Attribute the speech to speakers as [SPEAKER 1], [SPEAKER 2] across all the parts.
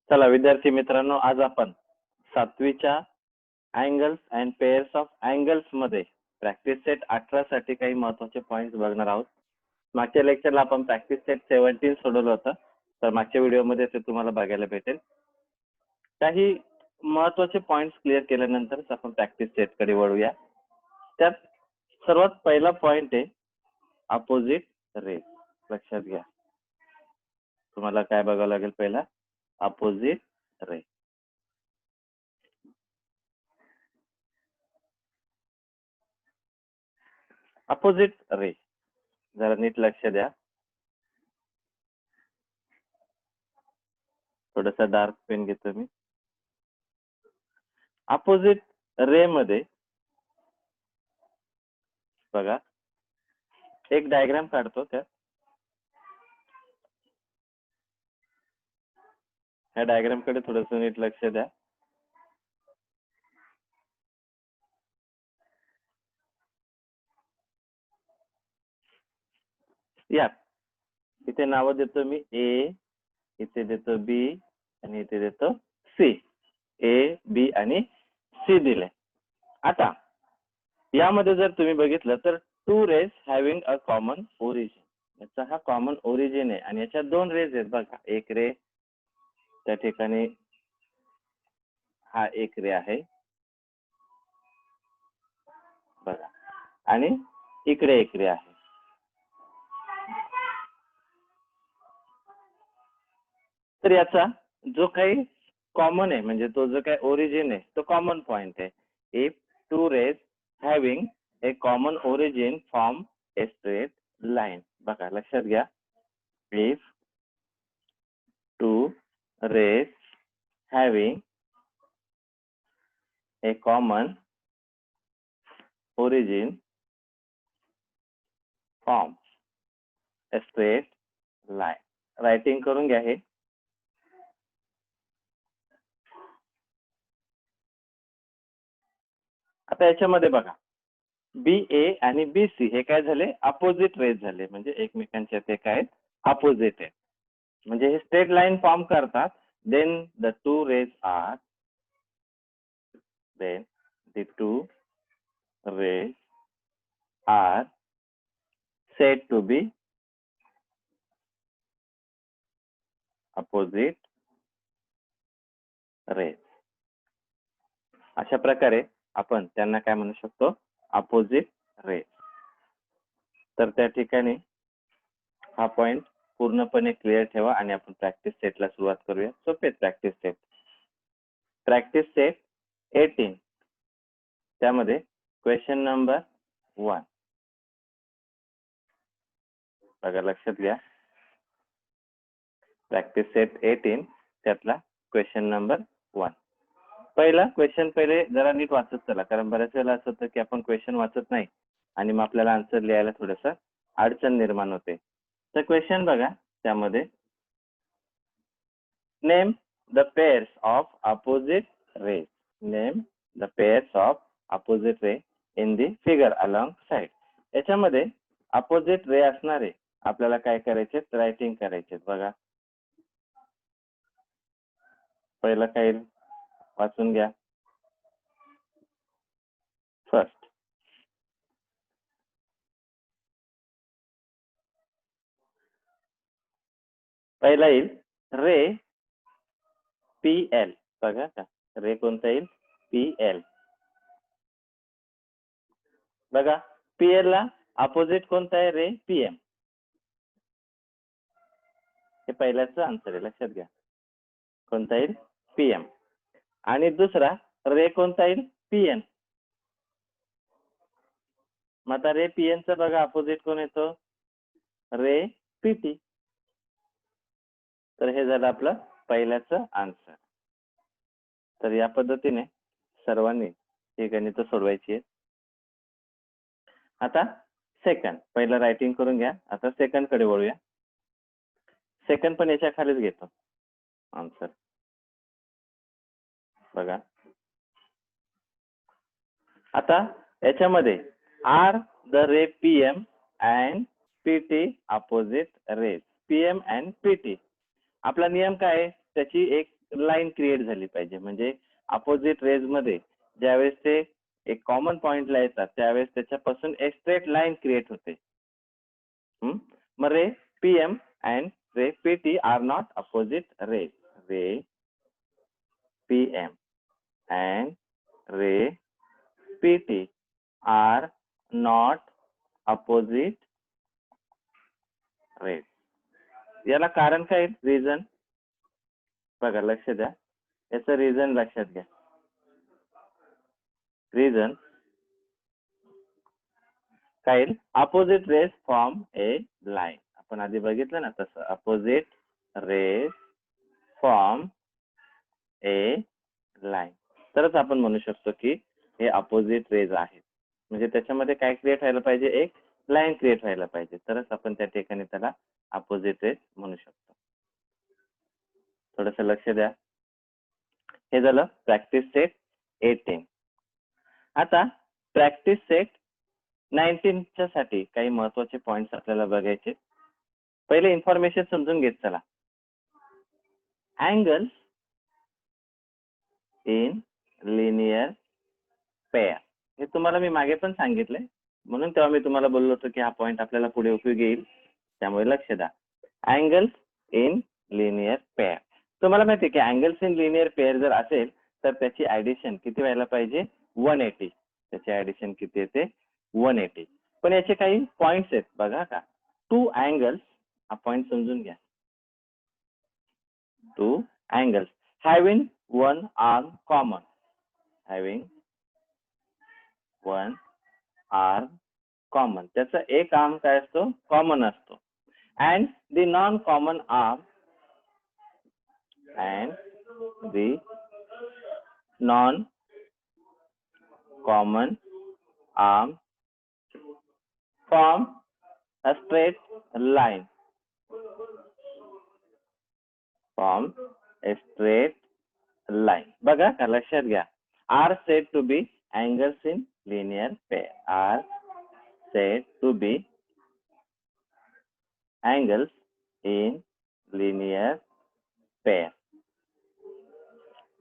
[SPEAKER 1] चला विद्यार्थी मित्रांनो, आज आपण 7वीच्या angles and pairs of angles मध्ये प्रॅक्टिस सेट 18 साठी काही महत्त्वाचे पॉइंट्स बघणार आहोत. मागच्या लेक्चरला आपण प्रॅक्टिस सेट 17 सोडवलं होतं, तर मागच्या व्हिडिओमध्ये ते तुम्हाला बघायला भेटेल. काही महत्त्वाचे पॉइंट्स क्लिअर केल्यानंतर आपण प्रॅक्टिस सेट कडे वळूया. त्यात सर्वात पहिला पॉइंट आहे अपोजिट रेज. लक्षात घ्या, तुम्हाला काय बघावं लागेल पहिला, अपोजिट रे. अपोजिट रे, जरा नीट लक्ष द्या. थोडासा डार्क पेन घेतो मी. अपोजिट रे मध्ये बघा, एक डायग्राम काढतो. त्या ह्या डायग्राम कडे थोडस नीट लक्ष द्या. या इथे नाव देतो मी ए, इथे देतो बी आणि इथे देतो सी. ए, बी आणि सी दिले. आता यामध्ये जर तुम्ही बघितलं तर two rays having a common origin. याचा हा कॉमन ओरिजिन आहे आणि याच्यात दोन रेज आहेत बघा. एक रे त्या ठिकाणी, हा एक रे आहे बघा, आणि इकडे एक रे आहे. तर याचा जो काही कॉमन आहे, म्हणजे तो जो काही ओरिजिन आहे, तो कॉमन पॉइंट आहे. If two rays having a common origin form a straight line. बघा लक्षात घ्या, if two rays having a common origin form a straight line. Writing करून घ्या हे. आता याच्यामध्ये बघा, बी ए आणि बी सी हे काय झाले, अपोजिट रेज झाले, म्हणजे एकमेकांच्या ते काय अपोजिट आहे, म्हणजे हे स्ट्रेट लाईन फॉर्म करतात. Then the two rays are, then the two rays are said to be opposite rays. अशा प्रकारे आपण त्यांना काय म्हणू शकतो, अपोजिट रेज. तर त्या ठिकाणी हा पॉइंट पूर्णपणे क्लिअर ठेवा आणि आपण प्रॅक्टिस सेटला सुरुवात करूया. सोपे प्रॅक्टिस सेट. प्रॅक्टिस सेट 18, त्यामध्ये क्वेश्चन नंबर 1 बघा, लक्षात घ्या. प्रॅक्टिस सेट 18 त्यातला क्वेश्चन नंबर 1. पहिला क्वेश्चन पहिले जरा नीट वाचत चला, कारण बऱ्याच वेळेला असं होतं की आपण क्वेश्चन वाचत नाही आणि मग आपल्याला आन्सर लिहायला थोडस अडचण निर्माण होते. तर क्वेश्चन बघा, त्यामध्ये name the pairs of opposite raise. Name the pairs of opposite ray in the figure along side. याच्यामध्ये अपोजिट रे असणारे आपल्याला काय करायचे, रायटिंग करायचे. बघा, पहिलं काय वाचून घ्या. फर्स्ट, पहिला येईल रे पी एल. बघा का, रे कोणता येईल, पी एल. बघा, पी एल ला अपोजिट कोणता आहे, रे पी एम. हे पहिल्याचं आन्सर आहे, लक्षात घ्या. कोणता येईल, पी एम. आणि दुसरा रे कोणता येईल, पी एन. मग आता रे पी एन चा बघा अपोजिट कोण येतो, रे पी टी. तर हे झालं आपलं पहिल्याचं आन्सर. तर या पद्धतीने सर्वांनी ही गणित सोडवायची आहेत. आता सेकंड, पहिलं रायटिंग करून घ्या. आता सेकंड कडे वळूया. सेकंड पण याच्या खालीच घेतो आन्सर. बघा, आता याच्यामध्ये are the ray P M and P T opposite rays. P M and P T आपला नियम काय आहे, त्याची एक लाईन क्रिएट झाली पाहिजे. म्हणजे अपोजिट रेज मध्ये ज्यावेळेस ते एक कॉमन पॉइंटला येतात त्यावेळेस त्याच्यापासून एक स्ट्रेट लाईन क्रिएट होते. मग रे PM and ray PT are not opposite rays. Ray PM and ray PT are not opposite rays. याला कारण काय? रिझन बघा, लक्ष द्या, याचं रिझन लक्षात घ्या. रिझन काय? अपोजिट रेस फॉर्म ए लाईन. आपण आधी बघितलं ना तसं, अपोजिट रेस फॉर्म ए लाईन. तरच आपण म्हणू शकतो की हे अपोजिट रेज आहेत. म्हणजे त्याच्यामध्ये काय क्रिएट व्हायला पाहिजे? एक लाईन क्रिएट व्हायला पाहिजे, तरच आपण त्या ठिकाणी त्याला अपोजिट रेज म्हणू शकतो. थोडस लक्ष द्या. हे झालं प्रॅक्टिस सेट 18. आता प्रॅक्टिस सेट 19 साठी काही महत्वाचे पॉइंट्स आपल्याला बघायचे. पहिले इन्फॉर्मेशन समजून घेत चला. अँगल्स इन लिनियर पेअर, हे तुम्हाला मी मागे पण सांगितलंय, म्हणून तेव्हा मी तुम्हाला बोललो होतो की हा पॉइंट आपल्याला पुढे उपयोगी येईल, त्यामुळे लक्ष द्या. Angles in linear pair. तुम्हाला माहिती आहे की अँगल्स इन लिनियर पेअर जर असेल तर त्याची ऍडिशन किती व्हायला पाहिजे? 180. त्याची ऍडिशन किती येते? 180. पण याचे काही पॉइंट्स आहेत बघा का. टू अँगल्स, हा पॉइंट समजून घ्या. Two angles having one arm common, having one arm common, त्याचा एक आर्म काय असतो? कॉमन असतो. And the non common arm, and the non-common arm form a straight line. Form a straight line. बघा का, लक्षात घ्या. Are said to be angles in linear pair. Are said to be angles in linear pair.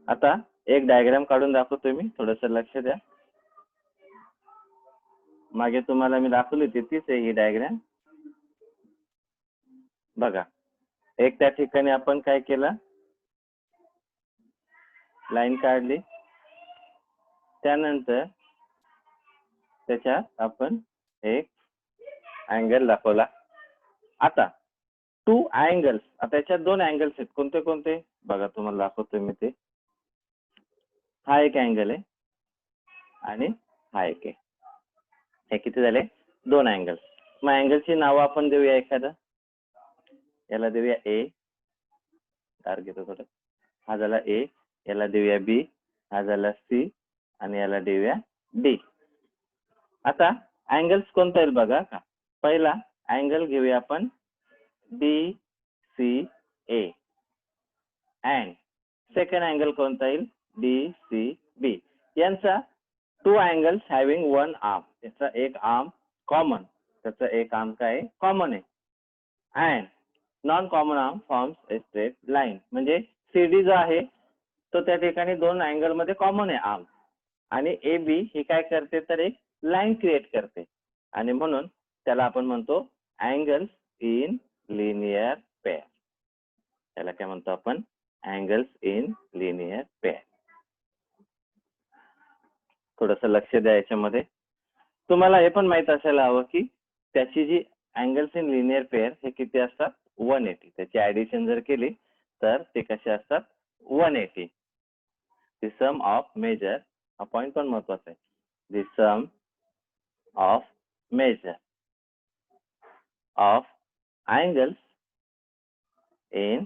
[SPEAKER 1] आता एक diagram काढून दाखवतो मी, थोडस लक्ष द्या. मागे तुम्हाला मी दाखवली होती तीच आहे ही डायग्राम. बघा, एक त्या ठिकाणी आपण काय केलं? लाईन काढली, त्यानंतर त्याच्यात आपण एक अँगल दाखवला. आता टू अँगल्स, आता याच्यात दोन अँगल्स आहेत. कोणते कोणते? बघा, तुम्हाला दाखवतो मी ते. हा एक अँगल आहे आणि हा एक आहे. हे किती झाले? दोन अँगल्स. मग अँगलची नावं आपण देऊया एखादं. याला देऊया ए, तार घेतो थोडं. हा झाला ए, याला देऊया बी, हा झाला सी, आणि याला देऊया डी. आता अँगल्स कोणता येईल बघा का. पहिला अँगल घेऊया आपण DCA अँड सेकंड अँगल कोणता येईल? DCB. यांचा two angles having one arm, त्याचा एक आर्म कॉमन, त्याचा एक आर्म काय कॉमन आहे. And non common arm forms a straight line. म्हणजे CD जो आहे तो त्या ठिकाणी दोन अँगल मध्ये कॉमन आहे आर्म, आणि AB ही काय करते तर एक लाईन क्रिएट करते, आणि म्हणून त्याला आपण म्हणतो अँगल्स इन लिनियर पेअर. त्याला काय म्हणतो आपण? Angles in linear pair. थोडस लक्ष द्या याच्यामध्ये. तुम्हाला हे पण माहित असायला हवं की त्याची जी अँगल्स इन लिनियर पेअर हे किती असतात? 180. त्याची ऍडिशन जर केली तर ते कसे असतात? 180. द सम ऑफ मेजर, हा पॉइंट पण महत्वाचा आहे. The sum of measure of angles in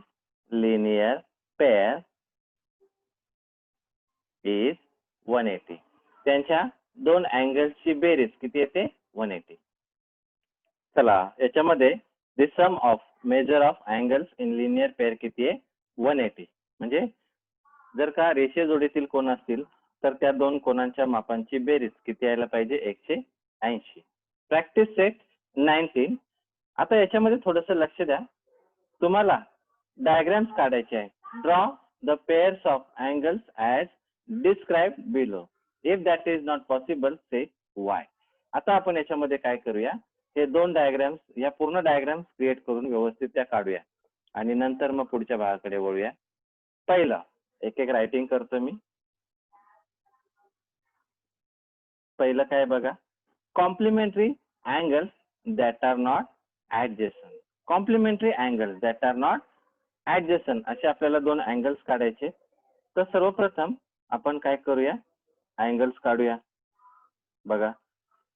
[SPEAKER 1] linear pair is 180. त्यांच्या दोन अँगल्सची बेरीज किती येते? 180. चला, याच्यामध्ये the sum of measure of angles in linear pair किती आहे? 180. म्हणजे जर का रेषीय जोडीतील कोन असतील तर त्या दोन कोनांच्या मापांची बेरीज किती यायला पाहिजे? 180. Practice set 19. आता याच्यामध्ये थोडस लक्ष द्या. तुम्हाला डायग्राम्स काढायचे आहे. Draw the pairs of angles as described below. If that is not possible, say why. आता आपण याच्यामध्ये काय करूया, हे दोन डायग्राम्स, या पूर्ण डायग्राम्स क्रिएट करून व्यवस्थित त्या काढूया आणि नंतर मग पुढच्या भागाकडे वळूया. पहिला एक एक रायटिंग करतो मी. पहिलं काय बघा, complementary angles that are not adjacent. Complementary angles that are not adjacent असे आपल्याला दोन अँगल्स काढायचे. तर सर्वप्रथम आपण काय करूया, अँगल्स काढूया. बघा,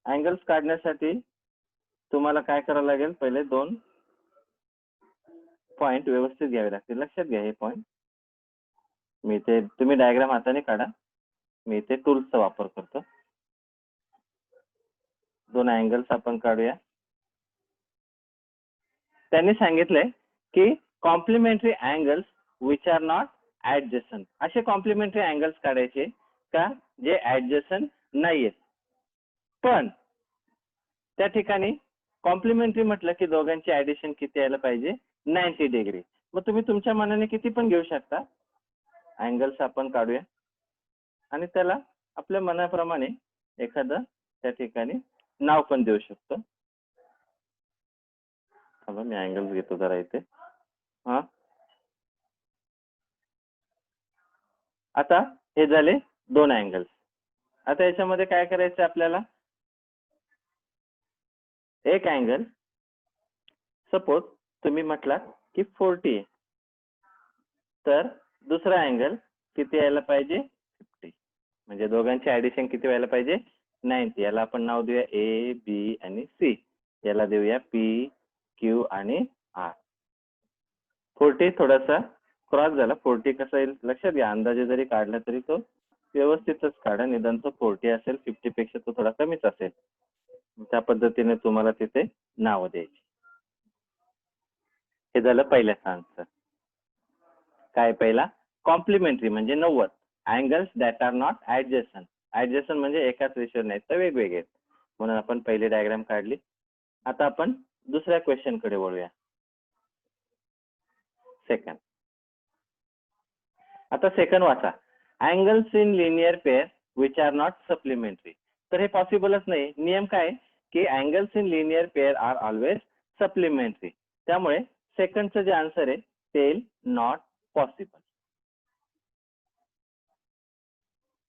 [SPEAKER 1] अँगल्स काढण्यासाठी तुम्हाला काय करावं लागेल, पहिले दोन पॉइंट व्यवस्थित घ्यावे लागतील. लक्षात घ्या हे पॉइंट. मी ते, तुम्ही डायग्राम हाताने काढा, मी ते टूल्सचा वापर करतो. दोन अँगल्स आपण काढूया. त्यांनी सांगितलंय की complementary angles which are not adjacent. असे कॉम्प्लिमेंटरी अँगल्स काढायचे का जे ऍडजस्टंट नाहीयेत. पण त्या ठिकाणी कॉम्प्लिमेंटरी म्हटलं की दोघांची ऍडिशन किती यायला पाहिजे, 90 डिग्री. मग तुम्ही तुमच्या मनाने किती पण घेऊ शकता. अँगल्स आपण काढूया आणि त्याला आपल्या मनाप्रमाणे एखादं त्या ठिकाणी नाव पण देऊ शकतो. मी अँगल्स घेतो जरा इथे. हा, आता हे झाले दोन अँगल्स. आता याच्यामध्ये काय करायचं आपल्याला, एक अँगल सपोज तुम्ही म्हटला की 40 आहे, तर दुसरा अँगल किती यायला पाहिजे, 50. म्हणजे दोघांची ऍडिशन किती व्हायला पाहिजे, 90. याला आपण नाव देऊया ए, बी आणि सी. याला देऊया पी, क्यू आणि आर. 40 थोडासा क्रॉस झाला. 40 कसा येईल लक्षात घ्या. अंदाजे जरी काढला तरी तो व्यवस्थितच काढा. निदान तो 40 असेल, 50 पेक्षा तो थोडा कमीच असेल. त्या पद्धतीने तुम्हाला तिथे नाव द्यायची. हे झालं पहिल्याचा आन्सर. काय पहिला, कॉम्प्लिमेंटरी म्हणजे 90. Angles that are not adjacent. Adjacent म्हणजे एकाच रेषेवर नाही तर वेगवेगळे. म्हणून आपण पहिली डायग्राम काढली. आता आपण दुसऱ्या क्वेश्चन कडे वळूया. सेकंड. आता सेकंड वाचा, angles in linear pair which are not supplementary. तर हे पॉसिबलच नाही. नियम काय की angles in linear pair are always supplementary. त्यामुळे सेकंडचं जे आन्सर आहे ते नॉट पॉसिबल.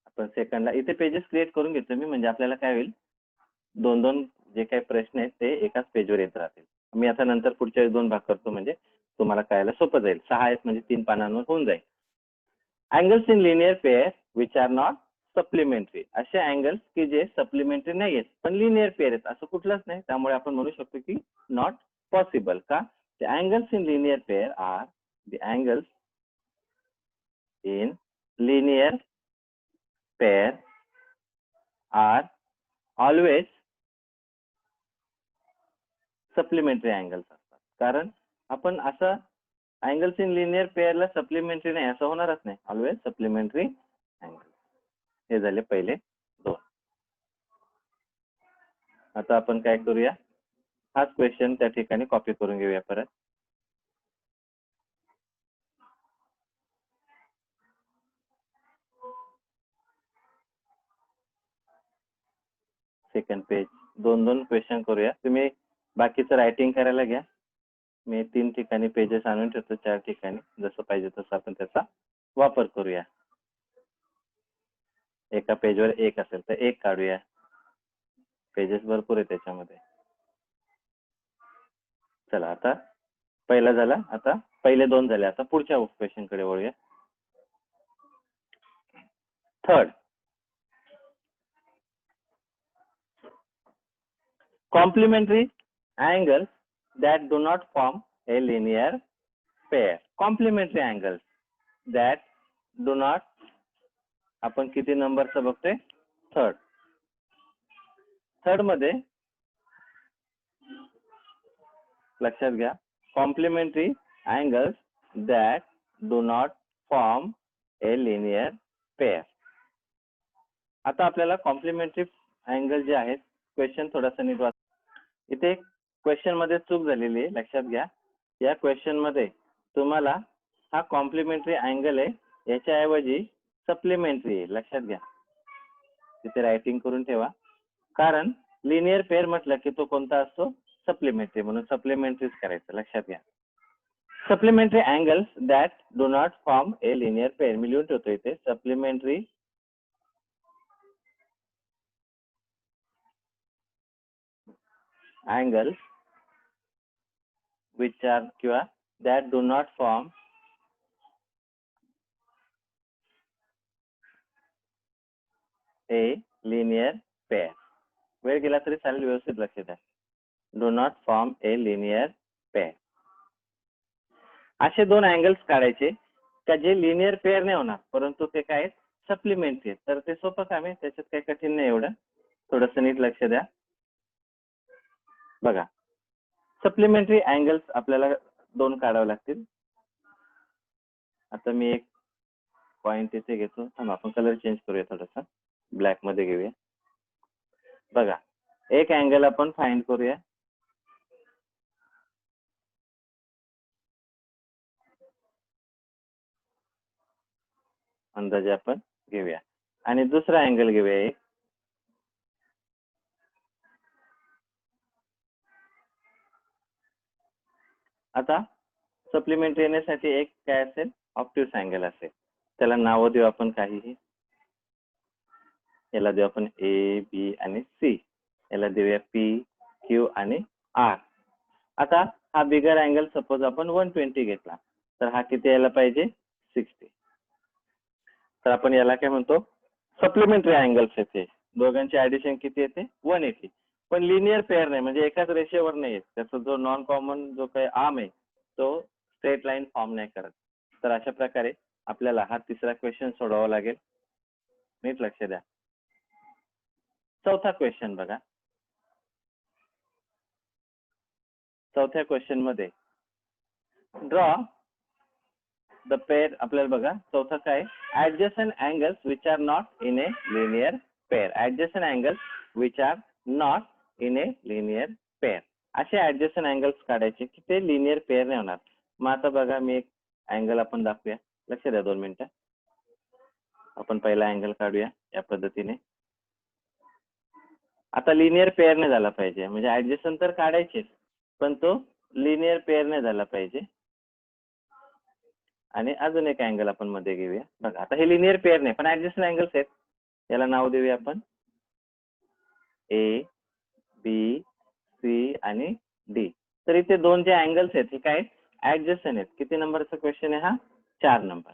[SPEAKER 1] आपण सेकंडला इथे पेजेस क्रिएट करून घेतो मी, म्हणजे आपल्याला काय होईल, दोन दोन जे काही प्रश्न आहेत ते एकाच पेजवर येत राहतील. मी आता नंतर पुढच्या दोन भाग करतो म्हणजे तुम्हाला कळायला सोपं जाईल. 6 आहेत म्हणजे 3 पानांवर होऊन जाईल. Angles in linear pair which are not supplementary. असे अँगल्स की जे सप्लिमेंटरी नाही आहेत पण लिनियर पेअर आहेत असं कुठलंच नाही. त्यामुळे आपण म्हणू शकतो की नॉट पॉसिबल. का, the angles in linear pair are the angles in linear pair are always supplementary angles असतात. कारण आपण असं अँगल्स इन लिनियर पेअरला सप्लिमेंटरी नाही असं होणारच नाही. Always supplementary angle. हे झाले पहिले दोन. आता आपण काय करूया, हाच क्वेश्चन त्या ठिकाणी कॉपी करून घेऊया परत. Second page. दोन दोन क्वेश्चन करूया. तुम्ही बाकीचं रायटिंग करायला घ्या. मी 3 ठिकाणी पेजेस आणून ठेवतो, 4 ठिकाणी. जसं पाहिजे तसं आपण त्याचा वापर करूया. एका पेजवर एक असेल तर एक काढूया. पेजेस भरपूर आहे त्याच्यामध्ये. चला, आता पहिला झाला. आता पहिले दोन झाले. आता पुढच्या क्वेश्चन कडे वळूया. Third, complementary angles that do not form a linear pair. Complementary angles that do not, आपण किती नंबरचं बघतोय, थर्ड. थर्ड मध्ये लक्षात घ्या, complementary angles that do not form a linear pair. आता आपल्याला कॉम्प्लिमेंटरी अँगल जे आहेत, क्वेश्चन थोडासा नीट वाचा. इथे क्वेश्चन मध्ये चूक झालेली आहे, लक्षात घ्या. या क्वेश्चन मध्ये तुम्हाला हा कॉम्प्लिमेंटरी अँगल आहे याच्याऐवजी सप्लिमेंटरी येईल, लक्षात घ्या. तिथे रायटिंग करून ठेवा. कारण लिनियर पेअर म्हटलं की तो कोणता असतो? सप्लिमेंटरी, म्हणून सप्लिमेंटरीच करायचं, लक्षात घ्या. Supplementary angles that do not form a linear pair. मी लिहून ठेवतो इथे, सप्लिमेंटरी angles which are किंवा that do not form a linear pair. वेळ गेला तरी चालेल, व्यवस्थित लक्ष द्या. Do not form a linear pair. असे दोन अँगल्स काढायचे का जे लिनियर पेअर नाही होणार, परंतु ते काय सप्लिमेंटरी आहेत. तर ते सोपं काम आहे, त्याच्यात काही कठीण नाही एवढं. थोडंसं नीट लक्ष द्या. बघा, सप्लिमेंटरी अँगल्स आपल्याला दोन काढावे लागतील. आता मी एक पॉइंट इथे घेतो. आपण कलर चेंज करूया, थोडासा ब्लॅक मध्ये घेऊया. बघा, एक अँगल आपण फाइंड करूया. अंदाजे आपण घेऊया आणि दुसरा अँगल घेऊया एक. आता सप्लिमेंटरी येण्यासाठी एक काय असेल? ऑप्टिव्स अँगल असेल. त्याला नाव देऊ आपण काहीही. याला देऊ आपण ए, बी आणि सी. याला देऊया पी, क्यू आणि आर. आता हा बिगर अँगल सपोज आपण 120 घेतला, तर हा किती यायला पाहिजे? 60. तर आपण याला काय म्हणतो? सप्लिमेंटरी अँगल्स येते. दोघांची ऍडिशन किती येते? 180. पण लिनियर पेअर नाही, म्हणजे एकाच रेषेवर नाही येत. त्याचा जो नॉन कॉमन जो काही आर्म आहे तो स्ट्रेट लाईन फॉर्म नाही करत. तर अशा प्रकारे आपल्याला हा तिसरा क्वेश्चन सोडवावा लागेल. नीट लक्ष द्या. चौथा क्वेश्चन बघा. चौथ्या क्वेश्चन मध्ये ड्रॉ द पेअर. आपल्याला बघा चौथा काय? Adjacent angles which are not in A linear pair. Adjacent angles which are not in A linear pair. असे ऍडजस्टंट अँगल्स काढायचे की ते लिनियर पेअर नाही होणार. मग आता बघा, मी एक अँगल आपण दाखवूया. लक्ष द्या 2 मिनिटं. आपण पहिला अँगल काढूया या पद्धतीने. आता लिनियर पेअर नाही झाला पाहिजे, म्हणजे ऍडजस्टंट तर काढायचे पण तो लिनियर पेअर नाही झाला पाहिजे. आणि अजून एक अँगल आपण मध्ये घेऊया. बघा, आता हे लिनियर पेअर नाही पण ऍडजस्टंट अँगल्स आहेत. याला नाव देऊया आपण ए, बी, सी आणि डी. तर इथे दोन जे अँगल्स आहेत हे काय ऍडजस्टंट आहेत. किती नंबरचा क्वेश्चन आहे हा? 4 number.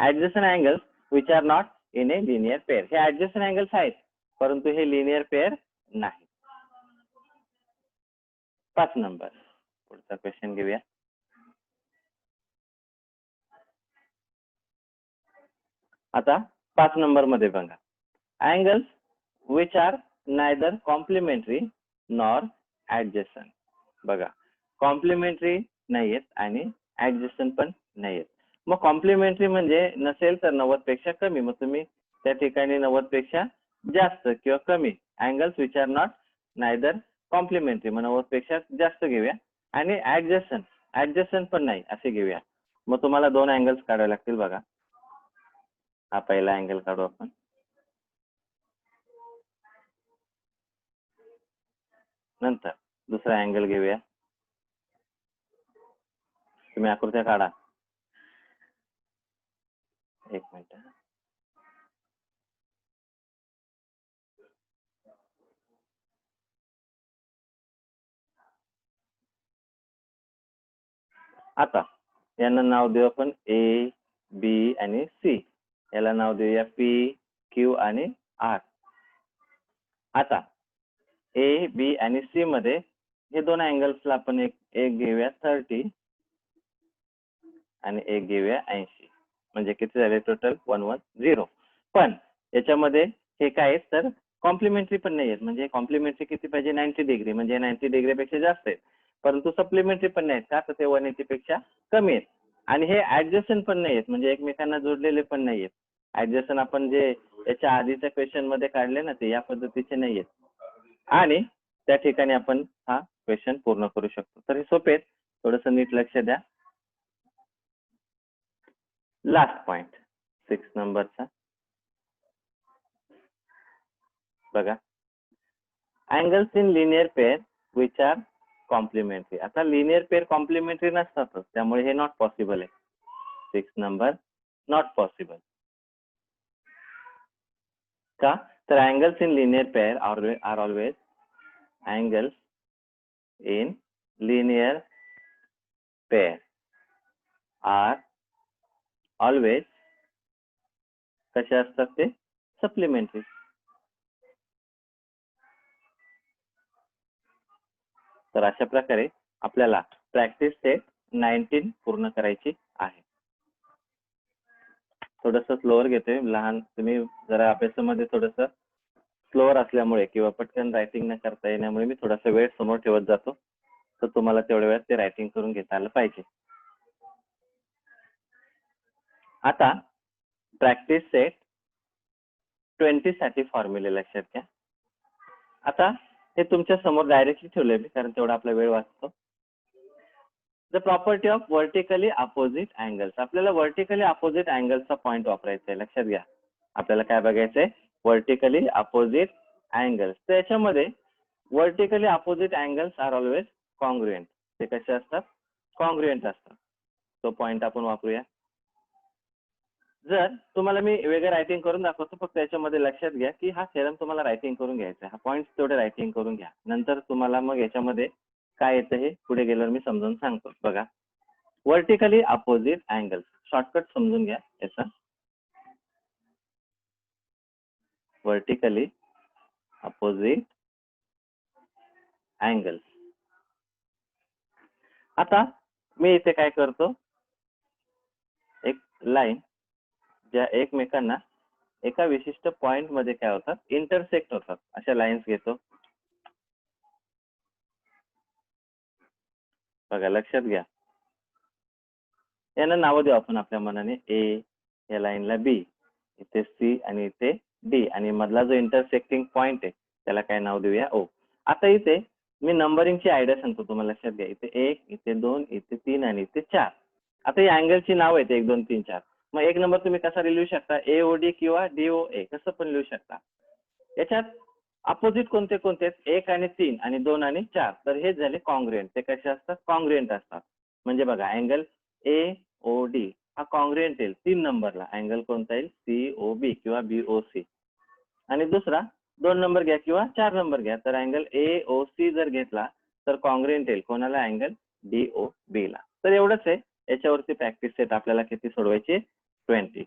[SPEAKER 1] Adjacent angles which are not in A linear pair. हे ऍडजस्टंट अँगल्स आहेत परंतु हे लिनियर पेअर नाही. 5 नंबर. पुढचा क्वेश्चन घेऊया. आता 5 नंबर मध्ये बघा, angles which are neither complementary nor adjacent. बघा, कॉम्प्लिमेंटरी नाहीयेत आणि ऍडजस्टंट पण नाहीयेत. मग कॉम्प्लिमेंटरी म्हणजे नसेल तर 90 पेक्षा कमी. मग तुम्ही त्या ठिकाणी 90 पेक्षा जास्त किंवा कमी. Angles which are not neither complementary, मग 90 पेक्षा जास्त घेऊया. आणि ऍडजस्टंट पण नाही असे घेऊया. मग तुम्हाला 2 अँगल्स काढावे लागतील. बघा, हा पहिला अँगल काढू आपण. नंतर दुसरा अँगल घेऊया. तुम्ही आकृत्या काढा. एक मिनिट. आता यांना नाव देऊ आपण ए, बी आणि सी. याला नाव देऊया पी, क्यू आणि आर. आता ए, बी आणि सी मध्ये हे दोन अँगल्सला आपण एक घेऊया 30 आणि एक घेऊया 80. म्हणजे किती झाले टोटल? 110. पण याच्यामध्ये हे काय तर कॉम्प्लिमेंटरी पण नाही आहेत. म्हणजे कॉम्प्लिमेंटरी किती पाहिजे? 90 डिग्री, म्हणजे 90 डिग्री पेक्षा जास्त आहेत. परंतु सप्लिमेंटरी पण नाहीत का? तर ते 180 पेक्षा कमी आहेत. आणि हे ऍडजस्टंट पण नाही आहेत, म्हणजे एकमेकांना जोडलेले पण नाही आहेत. ऍडजस्टंट आपण जे याच्या आधीच्या क्वेश्चन मध्ये काढले ना, ते या पद्धतीचे नाही आहेत. आणि त्या ठिकाणी आपण हा क्वेश्चन पूर्ण करू शकतो. तर हे सोपे आहेत, थोडस नीट लक्ष द्या. लास्ट पॉइंट, 6 नंबरचा बघा, angles in linear pair which are complementary. आता लिनियर पेअर कॉम्प्लिमेंटरी नसतातच, त्यामुळे हे नॉट पॉसिबल आहे. 6 नंबर नॉट पॉसिबल. का? तर angles in linear pair are always angles in linear pair are always कसे असतात ते? सप्लिमेंटरी. तर अशा प्रकारे आपल्याला प्रॅक्टिस सेट 19 पूर्ण करायची आहे. थोडंसं स्लोअर घेतोय, लहान तुम्ही जरा अभ्यासामध्ये थोडंसं स्लोअर असल्यामुळे किंवा पटकन रायटिंग न करता येण्यामुळे मी थोडासा वेळ समोर ठेवत जातो, तर तुम्हाला तेवढ्या वेळात ते रायटिंग करून घेता आलं पाहिजे. आता प्रॅक्टिस सेट 20 साठी फॉर्म्युले लक्षात घ्या. आता हे तुमच्या समोर डायरेक्टली ठेवलंय मी, कारण तेवढा आपला वेळ वाचतो. The property of vertically opposite angles. आपल्याला व्हर्टिकली अपोजिट अँगलचा पॉईंट वापरायचा आहे. लक्षात घ्या, आपल्याला काय बघायचंय? Vertically opposite angles. तर याच्यामध्ये vertically opposite angles are always congruent. ते कसे असतात? कॉन्ग्रुएंट असतात. तो पॉईंट आपण वापरूया. जर तुम्हाला मी वेगळं रायटिंग करून दाखवतो, फक्त याच्यामध्ये लक्षात घ्या की हा थेरम तुम्हाला रायटिंग करून घ्यायचा आहे. हा पॉईंट तेवढे रायटिंग करून घ्या, नंतर तुम्हाला मग याच्यामध्ये काय येतं हे पुढे गेल्यावर मी समजावून सांगतो. बघा, व्हर्टिकली अपोजिट अँगल्स, शॉर्टकट समजून घ्या याचा. Vertically opposite angles. आता मी इथे काय करतो, एक लाईन ज्या एकमेकांना एका विशिष्ट पॉइंट मध्ये काय होतात? इंटरसेक्ट होतात, अशा लाईन्स घेतो. बघा, लक्षात घ्या, यांना नाव देऊ आपण आपल्या मनाने. ए, या लाईनला बी, इथे सी आणि इथे डी, आणि मधला जो इंटरसेक्टिंग पॉइंट आहे त्याला काय नाव देऊया? ओ. आता इथे मी नंबरिंगची आयडिया सांगतो तुम्हाला. लक्षात घ्या, इथे 1, इथे 2, इथे 3 आणि इथे 4. आता या अँगलची नाव आहेत 1, 2, 3, 4. मग एक नंबर तुम्ही कसा लिहू शकता? एओडी किंवा डीओए, कसं पण लिहू शकता. याच्यात अपोजिट कोणते कोणते आहेत? 1 आणि 3 आणि 2 आणि 4. तर हे झाले कॉन्ग्रुएंट. ते कसे असतात? कॉन्ग्रुएंट असतात. म्हणजे बघा, अँगल एओडी हा कॉन्ग्रुएंट येईल 3 नंबरला. अँगल कोणता येईल? सीओबी किंवा बीओसी. आणि दुसरा 2 नंबर घ्या किंवा 4 नंबर घ्या, तर अँगल एओसी जर घेतला तर कॉन्ग्रुएंट येईल कोणाला? अँगल डीओबी ला. तर एवढंच आहे. याच्यावरती प्रॅक्टिस सेट आपल्याला किती सोडवायची? 20.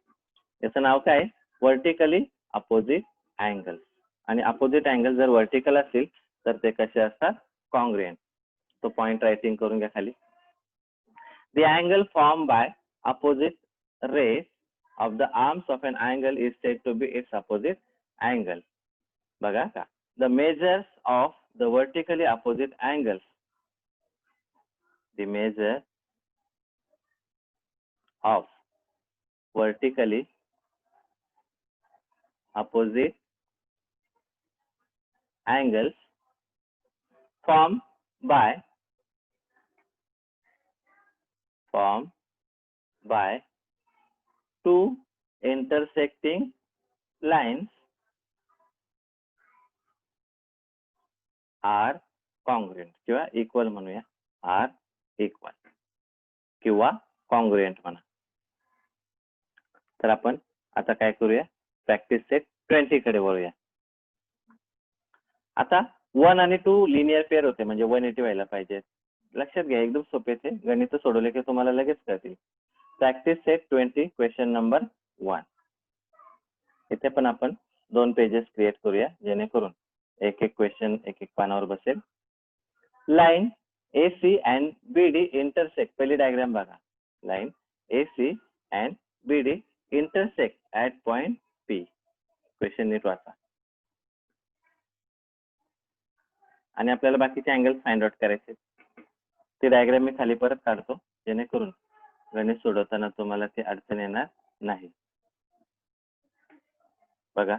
[SPEAKER 1] याचं नाव काय? Vertically opposite angles. आणि अपोजिट अँगल जर व्हर्टिकल असतील तर ते कसे असतात? कॉन्ग्रुएंट. तो पॉइंट रायटिंग करून घ्या खाली. The angle formed by opposite rays of the arms of an angle is said to be its opposite angle. बघा का, the measures of the vertically opposite angles. The measure of vertically opposite angles formed by two intersecting lines are congruent किंवा equal म्हणूया. R equal किंवा congruent म्हणा. तर आपण आता काय करूया? प्रॅक्टिस सेट 20 कडे वळूया. आता 1 आणि 2 लिनियर पेअर होते, म्हणजे 180 व्हायला पाहिजे. लक्षात घ्या, एकदम सोपे ते गणित सोडवले की तुम्हाला लगेच कळतील. Practice set 20 question number 1. इथे पण आपण 2 पेजेस क्रिएट करूया, जेणेकरून एक एक क्वेश्चन एक एक पानावर बसेल. Line AC and BD intersect. पहिली डायग्राम बघा. Line AC and BD intersect at point P. Question नीट वाचा. आणि आपल्याला बाकीचे अँगल फाइंड आउट करायचे. ती डायग्राम मी खाली परत काढतो, जेणेकरून गणित सोडवताना तुम्हाला ती अडचण येणार नाही. बघा,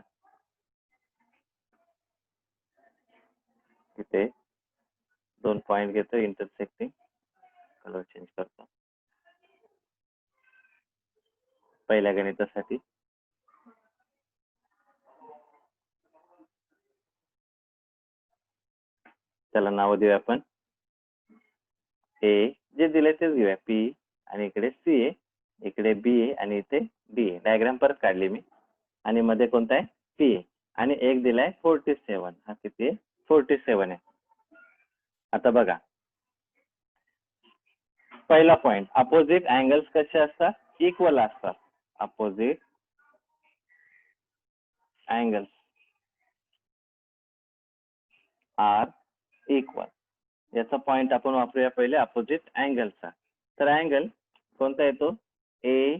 [SPEAKER 1] इथे 2 पॉइंट घेतो इंटरसेक्टिंग. कलर चेंज करतो. पहिल्या गणितासाठी त्याला नाव देऊया आपण. ए जे दिले तेच घेऊया, पी आणि इकडे सी आहे, इकडे बी आहे आणि इथे डी आहे. डायग्राम परत काढली मी. आणि मध्ये कोणता आहे, पी आहे. आणि एक दिलाय 47. हा किती आहे, 47 आहे. आता बघा, पहिला पॉइंट, अपोजिट अँगल्स कसे असतात, इक्वल असतात. Opposite angles are equal. याचा पॉइंट आपण वापरूया पहिले अपोजिट अँगलचा. तर अँगल कोणता येतो, ए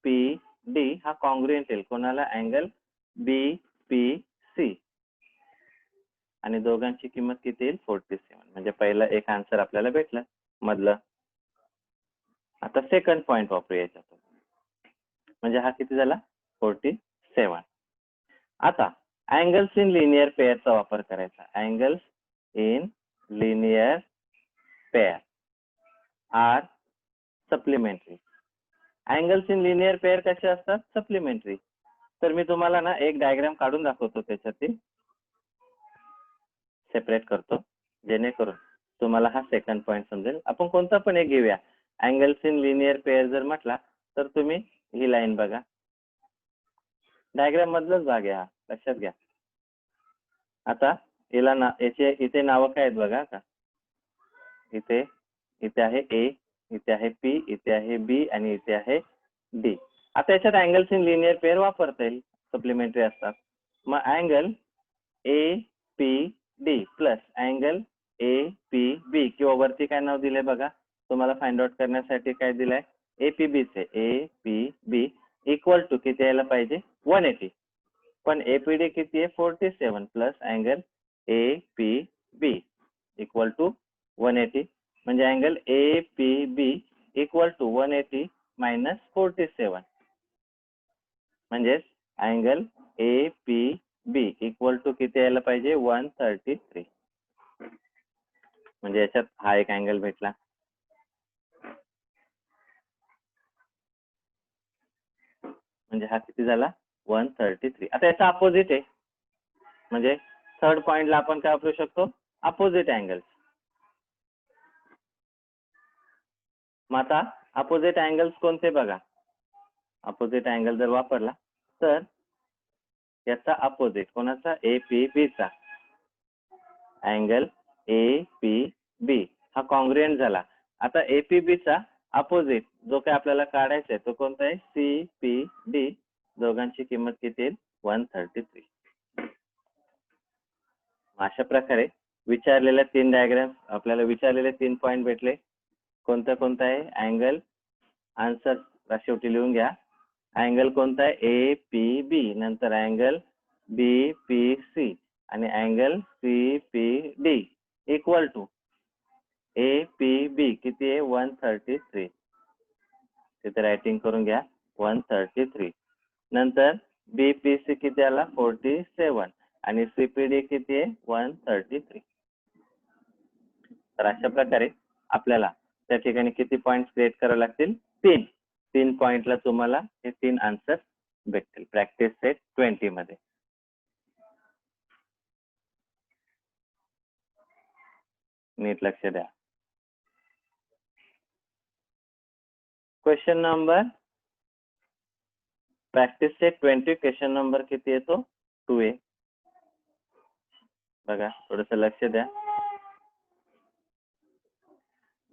[SPEAKER 1] पी डी हा कॉन्ग्रुएंट येईल कोणाला, अँगल बी पी सी. आणि दोघांची किंमत किती येईल, 47. म्हणजे पहिला एक आन्सर आपल्याला भेटला मधलं. आता सेकंड पॉइंट वापरूया याच्यातून. म्हणजे हा किती झाला, 47. आता अँगल्स इन लिनियर पेअरचा वापर करायचा. Angles in linear pair are supplementary. Angles in linear pair कसे असतात, सप्लिमेंटरी. तर मी तुम्हाला ना एक डायग्राम काढून दाखवतो, त्याच्यातील सेपरेट करतो जेणेकरून तुम्हाला हा सेकंड पॉइंट समजेल. आपण कोणता पण एक घेऊया. अँगल्स इन लिनियर पेअर जर म्हटला तर तुम्ही ही लाईन बघा, डायग्राम मधलाच भाग आहे हा, लक्षात घ्या. आता याला ना याचे इथे नावं काय आहेत बघा. का इथे इथे आहे ए, इथे आहे पी, इथे आहे बी आणि इथे आहे डी. आता याच्यात अँगल्स इन लिनियर पेअर वापरता येईल, सप्लिमेंटरी असतात. मग angle A P D plus angle A P B, किंवा वरती काय नाव दिलंय बघा, तुम्हाला फाइंड आउट करण्यासाठी काय दिलंय, एपीबी चे, A P B equal to किती यायला पाहिजे, 180. पण एपीडी किती आहे, 47 plus angle A P B equal to 180. म्हणजे angle A P B equal to 180 minus 47. म्हणजेच angle A P B equal to किती यायला पाहिजे, 133. म्हणजे याच्यात हा एक अँगल भेटला. म्हणजे हा किती झाला, 133. आता याचा अपोजिट आहे, म्हणजे थर्ड पॉइंटला आपण काय वापरू शकतो, अपोजिट अँगल्स. मग आता अपोजिट अँगल्स कोणते बघा. अपोजिट अँगल जर वापरला तर याचा अपोजिट कोणाचा, ए पी बी चा. अँगल ए पी बी हा कॉन्ग्रुएंट झाला. आता एपीबी चा अपोजिट जो काही आपल्याला काढायचा आहे तो कोणता आहे, सी पी डी. दोघांची किंमत किती येईल, 133. अशा प्रकारे विचारलेल्या 3 डायग्राम आपल्याला विचारलेले 3 पॉइंट भेटले. कोणता कोणता आहे अँगल, आन्सर शेवटी लिहून घ्या. अँगल कोणता आहे, ए पी बी, नंतर अँगल बी पी सी आणि angle C P D equal to A P B किती आहे, 133. तिथे रायटिंग करून घ्या, 133. नंतर बीपीसी किती आला, 47 आणि सीपीडी किती आहे, 133. तर अशा प्रकारे आपल्याला त्या ठिकाणी किती पॉइंट क्रिएट करावे लागतील, 3 पॉइंटला तुम्हाला हे 3 आन्सर भेटतील प्रॅक्टिस सेट 20 मध्ये. नीट लक्ष द्या. Question number practice set 20 question number किती येतो, 2A. बघा थोडस लक्ष द्या.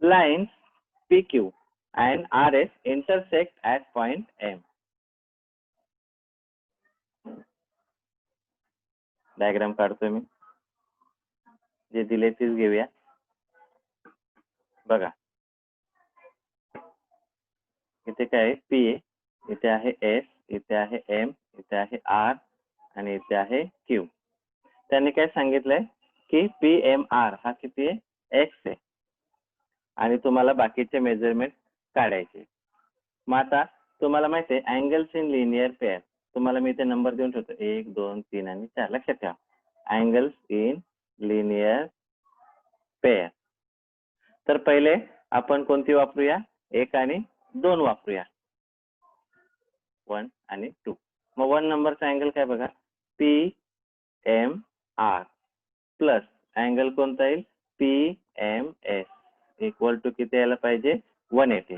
[SPEAKER 1] Lines PQ and RS intersect at point M. Diagram काढतोय मी, जे दिले तेच घेऊया. बघा इथे काय आहे, P आहे, इथे आहे S, इथे आहे M, इथे आहे R आणि इथे आहे Q. त्यांनी काय सांगितलंय की PMR हा किती आहे, X आहे आणि तुम्हाला बाकीचे मेजरमेंट काढायचे. मग आता तुम्हाला माहिती आहे अँगल्स इन लिनियर पेअर, तुम्हाला मी इथे नंबर देऊन ठेवतो 1 2 3 आणि 4. लक्षात ठेवा अँगल्स इन लिनियर पेअर. तर पहिले आपण कोणती वापरूया, 1 आणि 2 वापरूया, 1 आणि 2. मग 1 नंबरचा अँगल काय बघा, PMR प्लस अँगल कोणता येईल, PMS इक्वल टू किती यायला पाहिजे 180.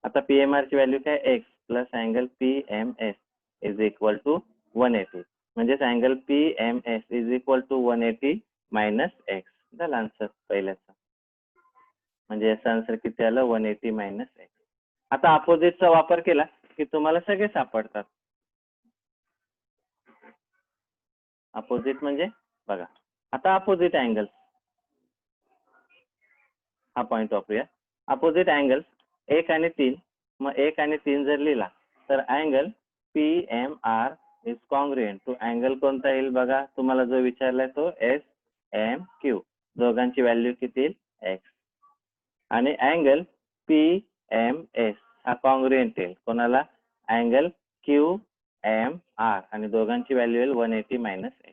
[SPEAKER 1] आता PMR ची व्हॅल्यू काय x plus angle PMS is equal to 180. म्हणजेच angle PMS is equal to 180 minus x. झालं आन्सर पहिल्याचा. म्हणजे याचा आन्सर किती आलं 180 मायनस x. आता अपोजिटचा वापर केला की तुम्हाला सगळे सापडतात. अपोजिट म्हणजे बघा आता अपोजिट अँगल हा पॉइंट वापरूया. अपोजिट अँगल 1 आणि 3. मग 1 आणि 3 जर लिहिला तर angle PMR is congruent to angle कोणता येईल बघा. तुम्हाला जो विचारलाय तो SMQ. दोघांची व्हॅल्यू किती येईल x. आणि अँगल PMS हा कॉन्ग्रुएंट येईल कोणाला अँगल QMR आणि दोघांची व्हॅल्यू येईल 180 मायनस x.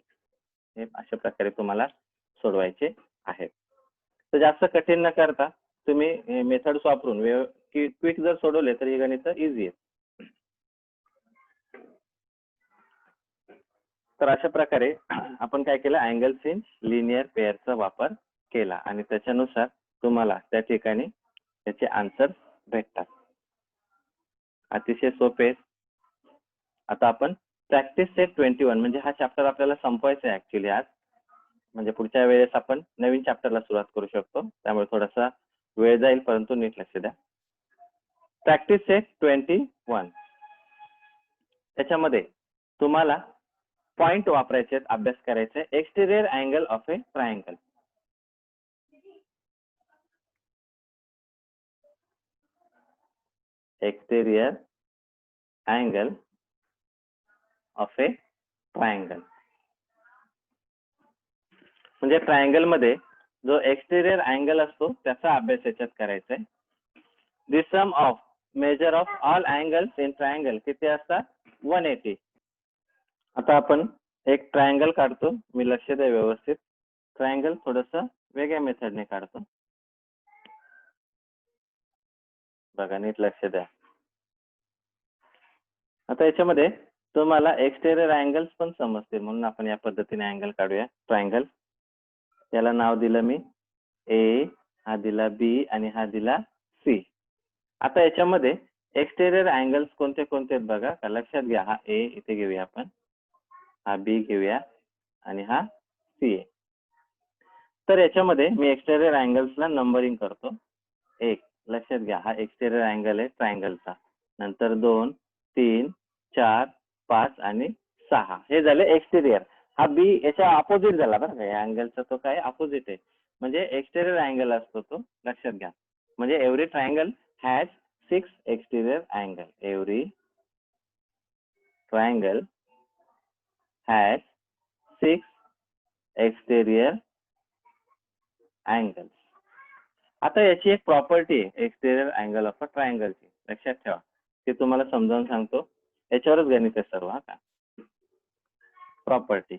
[SPEAKER 1] हे अशा प्रकारे तुम्हाला सोडवायचे आहेत. तर जास्त कठीण न करता तुम्ही मेथड्स वापरून क्विक जर सोडवले तर ही गणित इझी आहे. तर अशा प्रकारे आपण काय केलं अँगल्स इन लिनियर पेअरचा वापर केला आणि त्याच्यानुसार तुम्हाला त्या ठिकाणी त्याचे आन्सर भेटतात. अतिशय सोपे. आता आपण प्रॅक्टिस सेट 21 म्हणजे हा चॅप्टर आपल्याला संपवायचा आहे ऍक्च्युली आज. म्हणजे पुढच्या वेळेस आपण नवीन चॅप्टरला सुरुवात करू शकतो. त्यामुळे थोडासा वेळ जाईल परंतु नीट लक्ष द्या. प्रॅक्टिस सेट 21 त्याच्यामध्ये तुम्हाला पॉइंट वापरायचे अभ्यास करायचे. Exterior angle of a triangle. Exterior angle of a triangle म्हणजे ट्रायंगल मध्ये जो एक्सटेरियर अँगल असतो त्याचा अभ्यास याच्यात करायचा आहे. The sum of measure of all angles in triangle किती असतात 180. आता आपण एक ट्रायंगल काढतो. मी लक्ष द्या व्यवस्थित. ट्रायंगल थोडस वेगळ्या मेथडने काढतो. बघा नीट लक्ष द्या. आता याच्यामध्ये तुम्हाला एक्सटेरियर अँगल्स पण समजतील म्हणून आपण या पद्धतीने अँगल काढूया. ट्रायंगल याला नाव दिलं मी ए, हा दिला बी आणि हा दिला सी. आता याच्यामध्ये एक्सटेरियर अँगल्स कोणते कोणते आहेत बघा. लक्षात घ्या. हा ए इथे घेऊया आपण, हा बी घेऊया आणि हा सी आहे. तर याच्यामध्ये मी एक्सटेरियर अँगल्सला नंबरिंग करतो. 1 लक्षात घ्या हा एक्सटेरियर अँगल आहे ट्रायंगलचा. नंतर 2, 3, 4, 5 आणि 6 हे झाले एक्सटेरियर. हा बी याच्या अपोजिट झाला बरं का. या अँगलचा तो काय अपोजिट आहे म्हणजे एक्सटेरियर अँगल असतो तो. लक्षात घ्या. म्हणजे every triangle has 6 exterior angle. Every triangle has 6 exterior angle. आता याची एक प्रॉपर्टी आहे एक्सटेरियर अँगल ऑफ अ ट्रायंगलची. लक्षात ठेवा. ते तुम्हाला समजावून सांगतो. याच्यावरच गणित आहे सर्व. हा का प्रॉपर्टी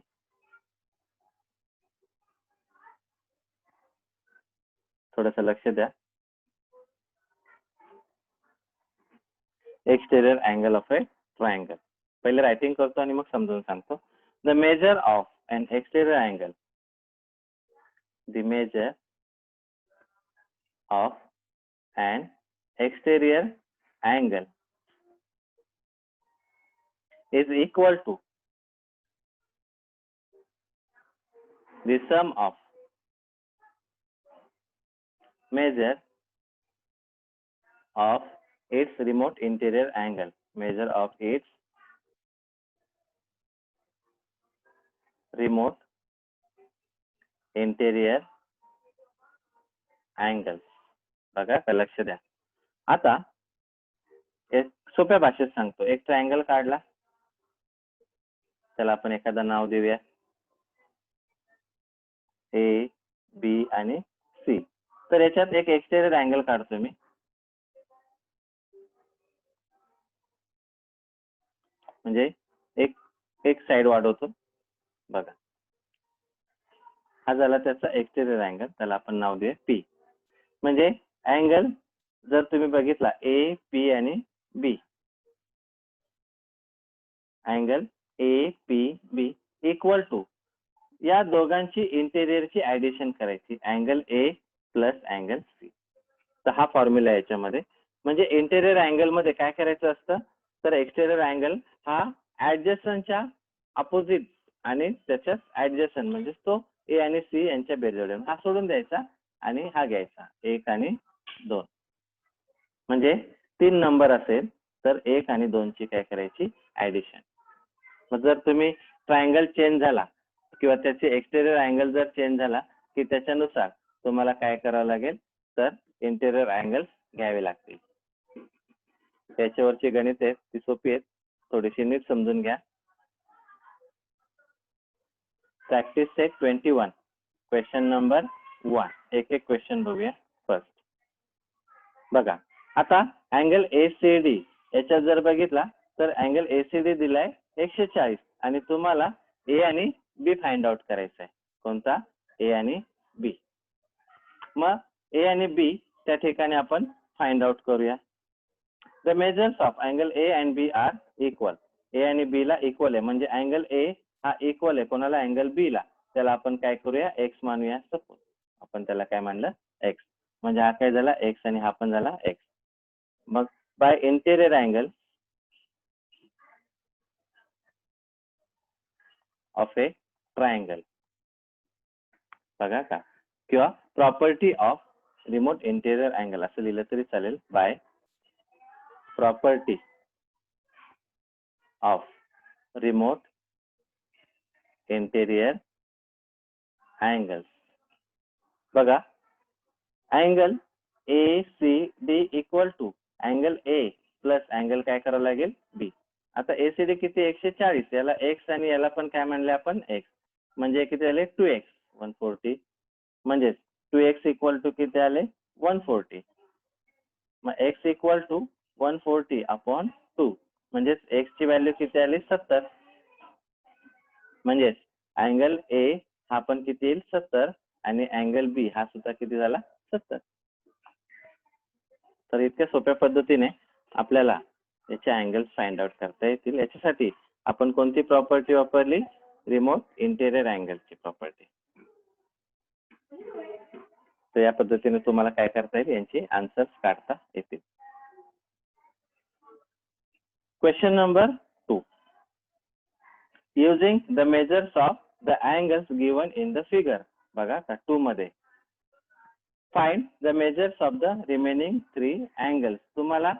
[SPEAKER 1] थोडस लक्ष द्या. Exterior angle of a triangle पहिले रायटिंग करतो आणि मग समजावून सांगतो. The measure of an exterior angle. The measure of an exterior angle is equal to the sum of measure of its remote interior angle. Measure of its remote interior angles. बघा लक्ष द्या. आता एक सोप्या भाषेत सांगतो. एक ट्रायंगल काढला. त्याला आपण एखादा नाव देऊया ए, बी आणि सी. तर याच्यात एक एक्सटेरियर अँगल काढतो मी. म्हणजे एक साइड वाढवतो. बघा हा झाला त्याचा एक्सटेरियर अँगल. त्याला आपण नाव देऊया पी. म्हणजे अँगल जर तुम्ही बघितला ए, पी आणि B. Angle A, P, B equal to या दोघांची इंटेरियरची ऍडिशन करायची, angle A plus angle C. तर हा फॉर्म्युला आहे याच्यामध्ये. म्हणजे इंटेरियर अँगल मध्ये काय करायचं असतं, तर एक्सटेरियर अँगल हा ऍडजस्टंटच्या अपोजिट आणि त्याच्याच ऍडजस्टंट म्हणजे तो ए आणि सी यांच्या बेरजोड हा सोडून द्यायचा आणि हा घ्यायचा 1 आणि 2. म्हणजे 3 नंबर असेल तर 1 आणि 2 ची काय करायची ऍडिशन. मग जर तुम्ही ट्रायंगल चेंज झाला किंवा त्याचे एक्सटेरियर अँगल जर चेंज झाला की त्याच्यानुसार तुम्हाला काय करावं लागेल, तर इंटेरियर अँगल घ्यावे लागतील. त्याच्यावरची गणित आहेत ती सोपी आहेत, थोडीशी नीट समजून घ्या. Practice set 21 question number 1. एक एक क्वेश्चन बघूया. फर्स्ट बघा, आता अँगल एसीडी याच्यात जर बघितला तर अँगल एसीडी दिलाय 140 आणि तुम्हाला ए आणि बी फाइंड आउट करायचा आहे. कोणता? ए आणि बी. मग ए आणि बी त्या ठिकाणी आपण फाइंड आउट करूया. The measures of angle A and B are equal. A आणि बी ला इक्वल आहे म्हणजे अँगल ए हा इक्वल आहे कोणाला? अँगल बी ला. त्याला आपण काय करूया? एक्स मानूया. सपोज आपण त्याला काय मानलं? एक्स. म्हणजे हा काय झाला? एक्स आणि हा पण झाला एक्स. मग by interior angle of a triangle बघा का, किंवा property of remote interior angle असं लिहिलं तरी चालेल. By property of remote interior angle. बघा, angle A C D equal to angle A plus angle काय करावं लागेल? बी. आता एसीडी किती? 140. याला एक्स आणि याला पण काय म्हणले आपण? एक्स. म्हणजे किती झाले? 2x 140. म्हणजे 2x इक्वल टू किती आले? 140. मग x इक्वल टू 140 अपॉन 2 म्हणजेच x ची व्हॅल्यू किती आली? 70. म्हणजेच अँगल ए हा पण किती येईल? 70 आणि अँगल बी हा सुद्धा किती झाला? 70. तर इतक्या सोप्या पद्धतीने आपल्याला याचे अँगल्स फाइंड आउट करता येतील. याच्यासाठी आपण कोणती प्रॉपर्टी वापरली? रिमोट इंटेरियर अँगलची प्रॉपर्टी. तर या पद्धतीने तुम्हाला काय करता येईल? यांची आन्सर्स काढता येतील. Question number 2. Using the measures of the angles given in the figure. बघा का 2 मध्ये find the measures of the remaining 3 angles. तुम्हाला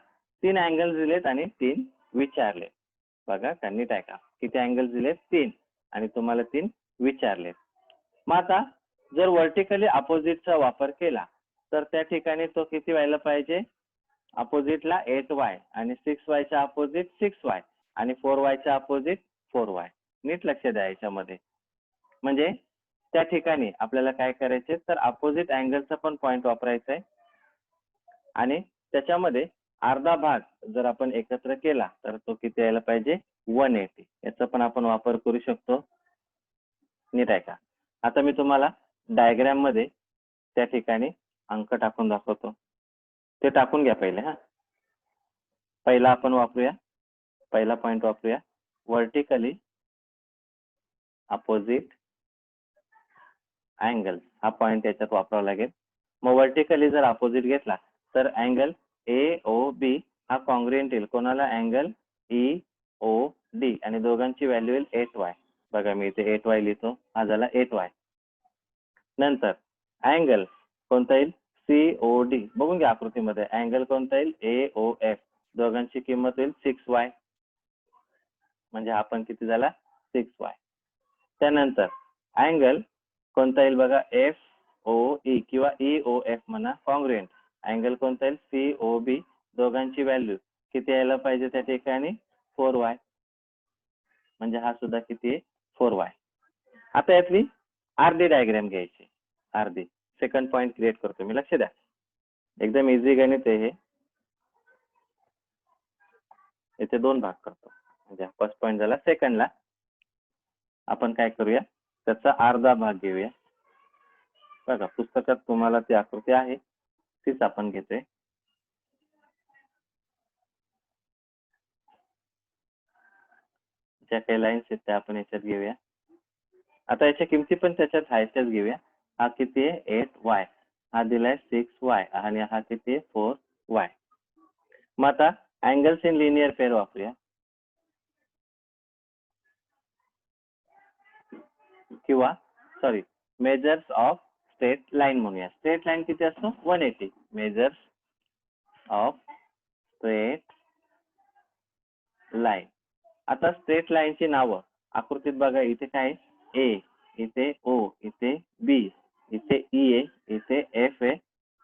[SPEAKER 1] 3 अँगल्स दिलेत आणि 3 विचारले. बघा का, नीट आहे का? किती अँगल्स दिलेत? 3 आणि तुम्हाला 3 विचारले. मग आता जर व्हर्टिकली अपोजिटचा वापर केला तर त्या ठिकाणी तो किती व्हायला पाहिजे? अपोजिटला 8y आणि 6y च्या अपोजिट 6y आणि 4y च्या अपोजिट 4y. नीट लक्ष द्या याच्यामध्ये. म्हणजे त्या ठिकाणी आपल्याला काय करायचे, तर अपोजिट अँगलचा पण पॉइंट वापरायचा आहे आणि त्याच्यामध्ये अर्धा भाग जर आपण एकत्र केला तर तो किती यायला पाहिजे? 180. याचा पण आपण वापर करू शकतो. नीट आहे का? आता मी तुम्हाला डायग्राम मध्ये त्या ठिकाणी अंक टाकून दाखवतो. ते टाकून घ्या पहिले. पहिला आपण वापरूया, पहिला पॉइंट वापरूया व्हर्टिकली अपोजिट अँगल. हा पॉइंट याच्यात वापरावा लागेल. मग व्हर्टिकली जर अपोजिट घेतला तर अँगल ए ओ बी हा कॉन्ग्रुएंट येईल कोणाला? अँगल ई ओ डी आणि दोघांची व्हॅल्यू येईल 8y. बघा मी इथे 8y लिहितो. हा झाला 8y. नंतर अँगल कोणता येईल? COD. बघून घ्या आकृतीमध्ये. अँगल कोणता येईल? AOF. दोघांची किंमत येईल 6y. म्हणजे हा पण किती झाला? 6y. त्यानंतर अँगल कोणता येईल? बघा FOE किंवा EOF म्हणा, कॉन्ग्रुएंट. अँगल कोणता येईल? COB. दोघांची व्हॅल्यू किती यायला पाहिजे त्या ठिकाणी? 4y. म्हणजे हा सुद्धा किती आहे? 4y. आता यातली अर्धी डायग्राम घ्यायची. अर्धी. सेकंड पॉइंट क्रिएट करतो मी. लक्ष द्या, एकदम इझी गणित आहे हे. इथे 2 भाग करतो. म्हणजे फर्स्ट पॉइंट झाला. सेकंडला आपण काय करूया, त्याचा अर्धा भाग घेऊया. बघा पुस्तकात तुम्हाला ती आकृती आहे तीच आपण घेतोय. ज्या काही लाईन्स आहेत त्या आपण याच्यात घेऊया. आता याच्या किमती पण त्याच्यात हायच्याच घेऊया. हा किती आहे 8y, हा दिलाय 6y आणि हा किती आहे 4y. मग आता अँगल्स इन लिनियर पेअर वापरूया किंवा sorry measures of straight line म्हणूया. स्ट्रेट लाईन किती असतो 180. Measures of straight line. आता स्ट्रेट लाईनची नावं आकृतीत बघा. इथे काय ए, इथे ओ, इथे बी, इथे ई आहे, इथे एफ आहे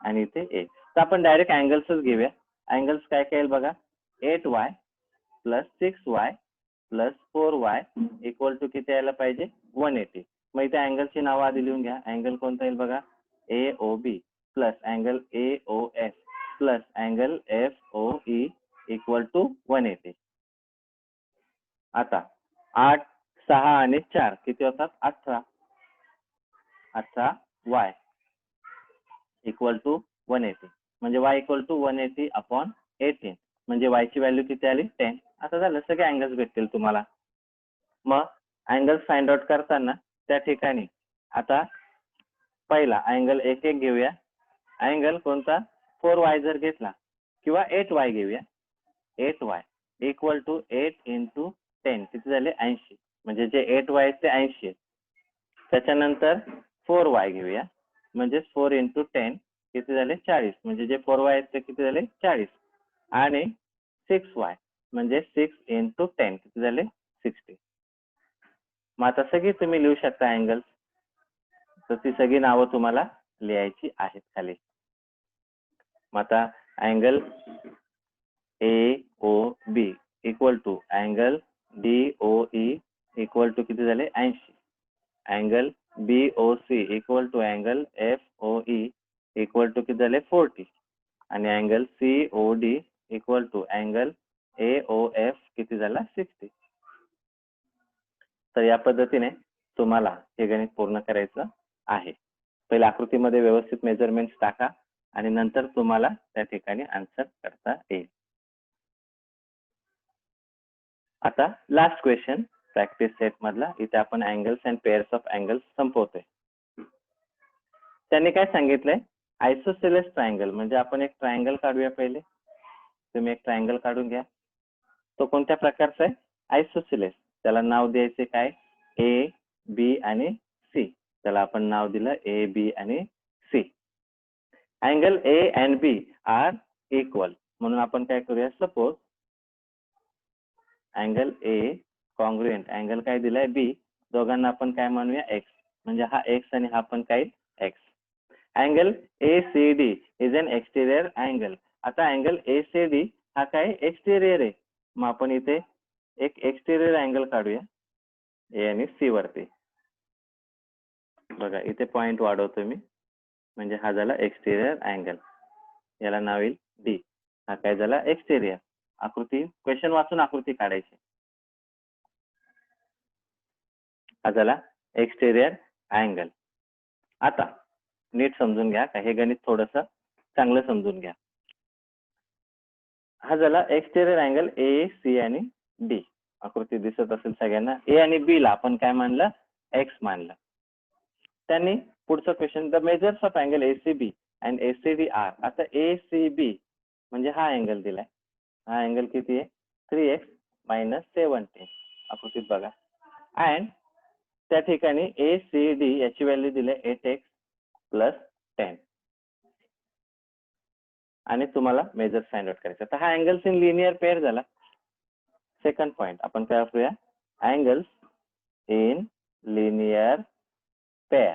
[SPEAKER 1] आणि इथे ए. तर आपण डायरेक्ट अँगल्सच घेऊया. अँगल्स काय काय येईल बघा. 8y plus 6y plus 4y equal to किती यायला पाहिजे 180. मग इथे अँगलची नावं आधी लिहून घ्या. अँगल कोणता येईल बघा. A O B plus angle A O F plus angle F O E equal to 180. आता 8, 6 आणि 4 किती होतात 18. 18y इक्वल टू 180 म्हणजे y इक्वल टू 180 अपॉन 18 म्हणजे y ची व्हॅल्यू किती आली 10. आता झालं सगळे अँगल्स भेटतील तुम्हाला. मग अँगल्स फाइंड आउट करताना त्या ठिकाणी आता पहिला अँगल एक एक घेऊया. अँगल कोणता 4y जर घेतला किंवा 8y घेऊया. 8y इक्वल टू 8 इंटू 10 किती झाले 80 म्हणजे जे 8y आहेत ते 80 आहेत. त्याच्यानंतर 4y घेऊया म्हणजे 4 इंटू 10 किती झाले 40 म्हणजे जे 4y आहेत ते किती झाले 40 आणि 6y म्हणजे 6 इंटू 10 किती झाले 60. मग आता सगळी तुम्ही लिहू शकता अँगल्स. तर ती सगळी नावं तुम्हाला लिहायची आहेत खाली. मग आता angle A O B equal to angle D O E equal to किती झाले 80. Angle B O C equal to angle F O E equal to किती झाले 40 आणि angle C O D equal to angle A O F किती झाला 60. तर या पद्धतीने तुम्हाला हे गणित पूर्ण करायचं आहे. पहिल्या आकृतीमध्ये व्यवस्थित मेजरमेंट्स टाका आणि नंतर तुम्हाला त्या ठिकाणी आन्सर करता येईल. आता लास्ट क्वेश्चन प्रॅक्टिस सेट मधला. इथे आपण angles and pairs of angles संपवतोय. त्यांनी काय सांगितलंय आयसोसेलेस ट्रायंगल म्हणजे आपण एक ट्रायंगल काढूया. पहिले तुम्ही एक ट्रायंगल काढून घ्या. तो कोणत्या प्रकारचा आहे आयसोसेलेस. त्याला नाव द्यायचे काय ए बी आणि सी. त्याला आपण नाव दिलं ए बी आणि C. Angle A and B are equal म्हणून आपण काय करूया. Suppose angle A congruent angle काय दिलाय बी. दोघांना आपण काय म्हणूया एक्स म्हणजे हा एक्स आणि हा पण काय x. Angle A C D is an exterior angle. आता अँगल ए सी डी हा काय एक्सटेरियर आहे. मग आपण इथे एक एक्सटेरियर अँगल काढूया ए आणि सी वरती. बघा इथे पॉइंट वाढवतो मी म्हणजे हा झाला एक्सटेरियर अँगल. याला नाव येईल डी. हा काय झाला एक्सटेरियर. आकृती क्वेश्चन वाचून आकृती काढायची. हा झाला एक्सटेरियर अँगल. आता नीट समजून घ्या का हे गणित थोडस चांगलं समजून घ्या. हा झाला एक्सटेरियर अँगल ए सी आणि डी. आकृती दिसत असेल सगळ्यांना. ए आणि बी ला आपण काय मानलं एक्स मानलं. त्यांनी पुढचा question the measures of angle ACB and ACD are. आता एसीबी म्हणजे हा अँगल दिलाय. हा अँगल किती आहे 3x मायनस 17. आकृतीत बघा. अँड त्या ठिकाणी एसीडी याची व्हॅल्यू दिली 8x प्लस 10 आणि तुम्हाला मेजर फाइंड आउट करायचा. तर हा अँगल्स इन लिनियर पेअर झाला. सेकंड पॉइंट आपण काय वापरूया angles in linear pair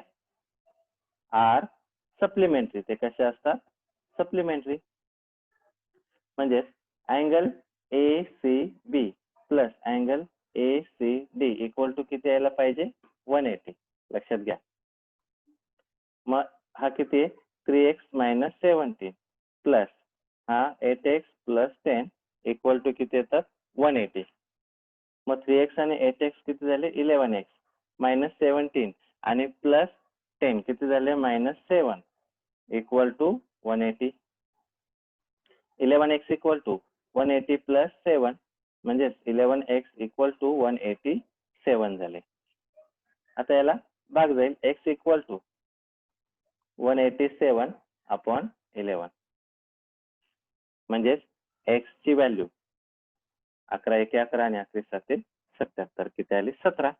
[SPEAKER 1] are supplementary. ते कसे असतात सप्लिमेंटरी. म्हणजे angle A C B plus angle A C D equal to किती यायला पाहिजे 180. लक्षात घ्या. मग हा किती आहे 3x मायनस 17 प्लस हा 8x प्लस 10 इक्वल टू किती येतात 180. मग 3x आणि 8x किती झाले 11x मायनस 17 आणि प्लस 10 किती झाले minus 7 equal to 180. 11x equal to 180 plus 7 म्हणजे 11x इक्वल टू 187 झाले. आता याला भाग जाईल x इक्वल टू 187/11 म्हणजेच x ची व्हॅल्यू 11 एके 11 आणि 11 साते 77 किती आली 17.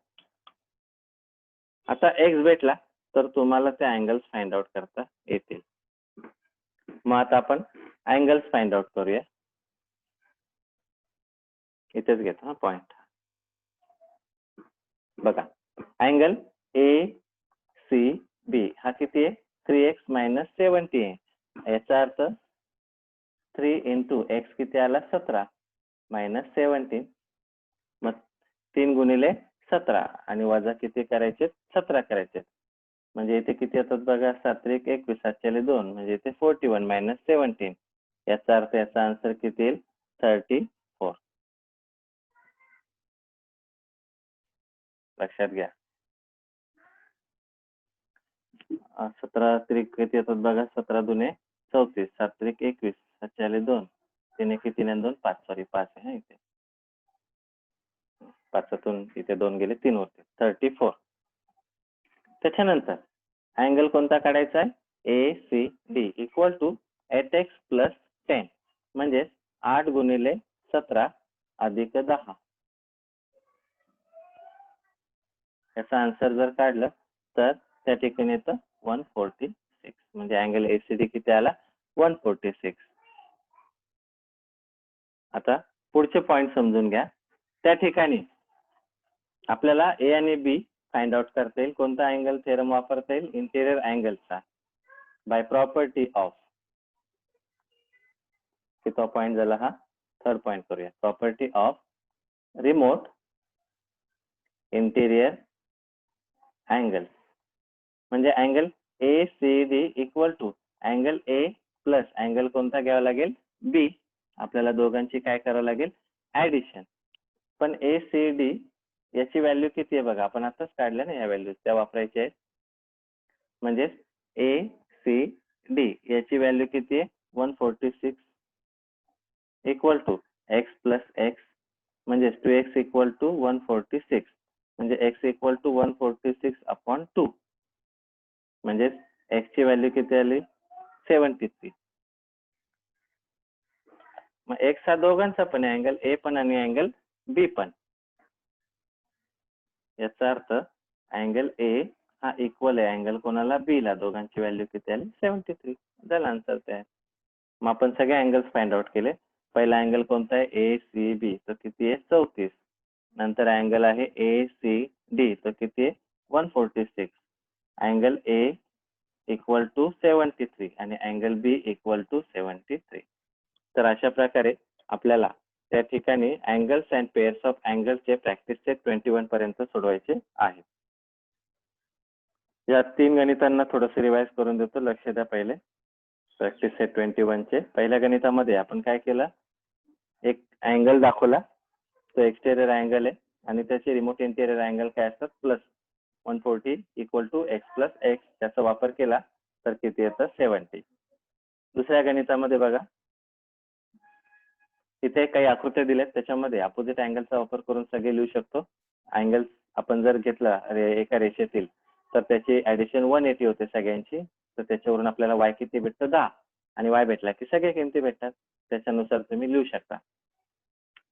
[SPEAKER 1] आता x भेटला तर तुम्हाला ते अँगल्स फाइंड आउट करता येतील. मग आता आपण अँगल्स फाइंड आउट करूया. इथेच घेतो हा पॉइंट. बघा अँगल ACB हा किती आहे 3x - 70 आहे. याचा अर्थ 3 × x किती आला 17 - 17. मग 3 × 17 आणि वजा किती करायचे 17 करायचे. म्हणजे इथे किती येतात बघा 7 × 1 21 7 2 म्हणजे इथे 41 - 17. याचा अर्थ याचा आन्सर किती येईल 34. लक्षात घ्या. 17 त्रिक किती येतात बघा 17 दुने 34 7 त्रिक 21 7 2 3 1 3 आणि 2 5 सॉरी 5 आहे इथे 5तून इथे 2 गेले 3 होते 34. त्याच्यानंतर अँगल कोणता काढायचा आहे ACD इक्वल टू 8x + 10 म्हणजे 8 × 17 + 10. याचा आन्सर जर काढलं तर त्या ठिकाणी येतं 146 म्हणजे अँगल ACD किती आला 146. आता पुढचे पॉइंट समजून घ्या. त्या ठिकाणी आपल्याला A आणि B फाइंड आउट करता येईल. कोणता अँगल थेरम वापरता येईल इंटिरियर अँगलचा बाय प्रॉपर्टी ऑफ. कितवा पॉइंट झाला हा 3rd पॉइंट करूया. Property of remote interior angle म्हणजे angle ACD equal to angle A plus angle कोणता घ्यावा लागेल B. आपल्याला दोघांची काय करावं लागेल ऍडिशन. पण ACD याची व्हॅल्यू किती आहे बघा आपण आताच काढल्या ना या व्हॅल्यू त्या वापरायच्या आहेत. म्हणजे ACD याची व्हॅल्यू किती आहे 146 इक्वल टू x + x म्हणजे 2x इक्वल टू 146 म्हणजे x इक्वल टू 146/2 म्हणजे x ची व्हॅल्यू किती आली 73. मग x हा दोघांचा पण अँगल A पण आणि अँगल B पण. याचा अर्थ अँगल A हा इक्वल आहे अँगल कोणाला B ला. दोघांची व्हॅल्यू किती आली 73. झालं आन्सर ते. मग आपण सगळे अँगल्स फाइंड आउट केले. पहिला अँगल कोणता आहे ACB तो किती आहे 34. नंतर अँगल आहे ACD तो किती आहे 146. अँगल A इक्वल टू 73 आणि अँगल B इक्वल टू 73. तर अशा प्रकारे आपल्याला त्या ठिकाणी अँगल्स अँड पेअर्स ऑफ अँगल्सचे प्रॅक्टिस सेट 21 पर्यंत सोडवायचे आहेत. या 3 गणितांना थोडंसं रिवाइज करून देतो. लक्ष द्या. पहिले प्रॅक्टिस सेट 21 चे पहिल्या गणितामध्ये आपण काय केलं एक अँगल दाखवला. तो एक्सटेरियर अँगल आहे आणि त्याचे रिमोट इंटेरियर अँगल काय असतात plus 140 equal to x + x त्याचा वापर केला तर किती येतं 70. दुसऱ्या गणितामध्ये बघा इथे काही आकृत्या दिल्यात त्याच्यामध्ये अपोजिट अँगलचा वापर करून सगळे लिहू शकतो. अँगल्स आपण जर घेतला एका रेषेतील तर त्याची ऍडिशन 180 होते सगळ्यांची. तर त्याच्यावरून आपल्याला y किती भेटतं 10 आणि y भेटला की सगळे किमती भेटतात. त्याच्यानुसार तुम्ही लिहू शकता.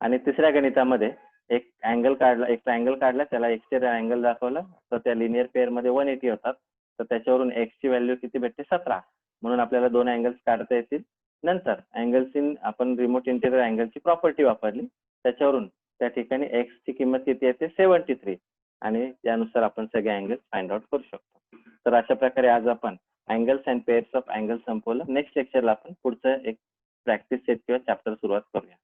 [SPEAKER 1] आणि तिसऱ्या गणितामध्ये एक अँगल काढला एक ट्रायंगल काढला त्याला एक्सटेरियर अँगल दाखवला तर त्या लिनियर पेअर मध्ये 180 होतात. तर त्याच्यावरून x ची व्हॅल्यू किती भेटते 17 म्हणून आपल्याला 2 अँगल्स काढता येतील. नंतर अँगल्स इन आपण रिमोट इंटेरियर अँगलची प्रॉपर्टी वापरली त्याच्यावरून त्या ठिकाणी x ची किंमत किती येते 73 आणि त्यानुसार आपण सगळे अँगल्स फाइंड आउट करू शकतो. तर अशा प्रकारे आज आपण angles and pairs of angles संपवलं. नेक्स्ट लेक्चरला आपण पुढचं एक प्रॅक्टिस सेट किंवा चॅप्टर सुरुवात करूया.